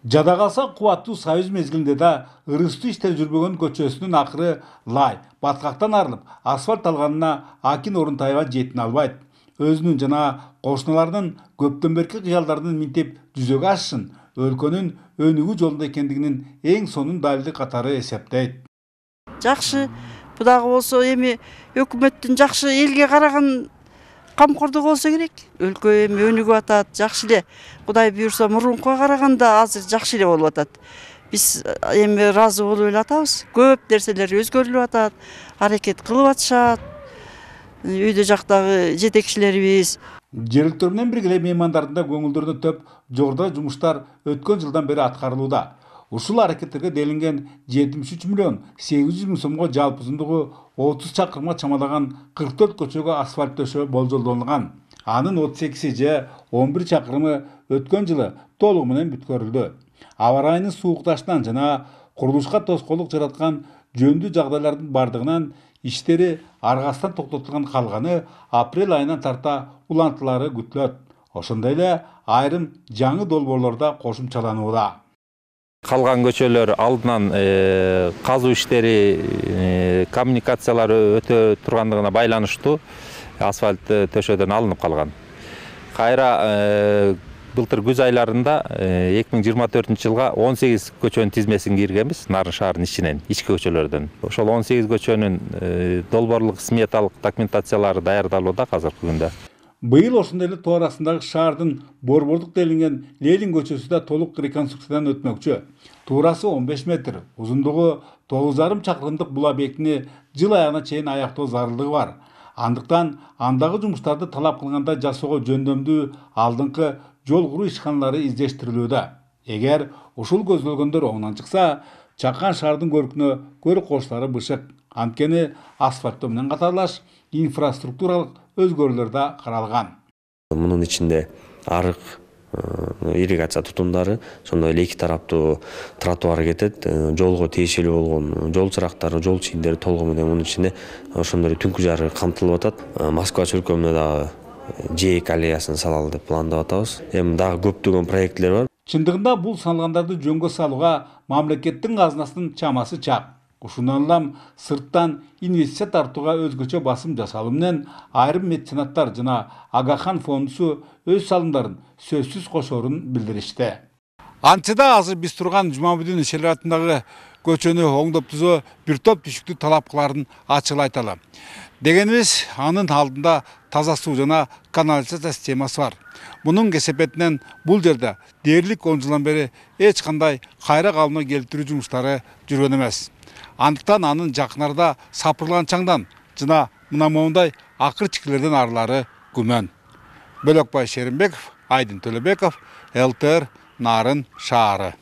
Жада калса кубаттуу союз мезгилинде да ырыстуу иштер жүрбөгөн көчөсүнүн акыры лай, баткактан арылып, асфальт алганына Акин Орунтаева жетине албайт. Өзүнүн жана кошуналарынын көптөн берки кыялдарын минтип жүзөгө ашышын өлкөнүн өнүгүү жолунда экендигинин эң сонун далили катары эсептейт. Жакшы, бу дагы болсо эми өкмөттүн жакшы элге караган камкордугу болсо керек. Өлкө эми өнүгүп атат, жакшы эле. Кудай буйрса мурункуга караганда азыр жакшы эле болуп атат. Биз эми ыраазы болуп эле атабыз. Көп нерселер өзгөрүлүп атат, аракет кылып атышат. Үйдө жактагы жетекчилерибиз. Жергиликтер менен бирге эле меймандардын да көңүлдөрүнө төп жогоруда жумуштар өткөн жылдан бери аткарылууда. Ушул аракеттерге делинген 73 миллион 800 миң сомго жалпы узундугу 30 чакырымга чамалаган 44 көчөгө асфальт төшөө болжолдонулган. Анын 38 же 11 чакырымы өткөн жылы толугу менен бүткөрүлдү. Аба ырайынын суукташынан жана курулушка тоскоолдук жараткан жөндүү жагдайлардын бардыгынан иштери аргасынан токтотулган, калганы апрель айынан тарта улантылары күтүлөт. Ошондой эле айрым жаңы долбоорлор да кошумчаланууда. Калган көчөлөр алдынан казуу иштери, коммуникациялары өтө тургандыгына байланыштуу асфальт төшөөдөн алынып калган. Кайра былтыр күз айларында 2024 жылга 18 көчөнүн тизмесин киргенбиз Нарын шаарынын ичинен, ички көчөлөрдөн. Ошол 18 көчөнүн долбоорлук сметалык документациялары даярдалууда азыркы күндө. Быйыл ошондой эле тоо арасындагы шаардын борбордук делинген Ленин көчөсү да толук реконструкциядан өтмөкчү. Туурасы 15 метр, узундугу 9,5 чакырымдык бул объектини жыл аягына чейин аяктоо зарылдыгы бар. Андыктан андагы жумуштарды талап кылганда жасоого жөндөмдүү алдыңкы жол куруу ишканалары издештирилүүдө. Эгер ушул көздөлгөндөр оңунан чыкса, Чакан шаардын көркүнө көр кошулары бышык. Анткени асфальттоо менен катарлаш инфраструктуралык өзгөрүүлөр да каралган. Мунун ичинде арык, ирригация тутумдары, ошондой эле эки тараптуу тротуар кетет, жолго тиешелүү болгон жол чырактары, жол чийиндери толугу менен мунун ичинде ошондой түнкү жарык камтылып атат. Москва чөлкөмүнө дагы ЖЭК аллеясын салалы деп пландап атабыз. Эми дагы көптөгөн проекттер бар. Чындыгында бул салгандарды жөнгө салууга мамлекеттин казынасынын чамасы чак. Ушундан улам сырттан инвестиция тартууга өзгөчө басым жасалуу менен айрым меценаттар жана Агахан фондусу өз салымдарын сөзсүз кошоорун билдиришти. Антыда азыр биз турган Жумабүдүн Ишелер атындагы көчөнү оңдоп түзөө бир топ түшүктүү талапкыларын ачык айталы. Дегенибиз, анын алдында таза суу жана канализация системасы бар. Мунун кесепетинен бул жерде дээрлик 10 жылдан бери эч кандай кайра калмай келтирүү жумуштары жүргөн эмес. Андыктан анын жакын арада сапырылган чаңдан жана мына моундай акыр чикилерден арылары күмөн. Бөлөкбай Шеримбеков, Айдын Төлөбеков, ЛТР Нарын шаары.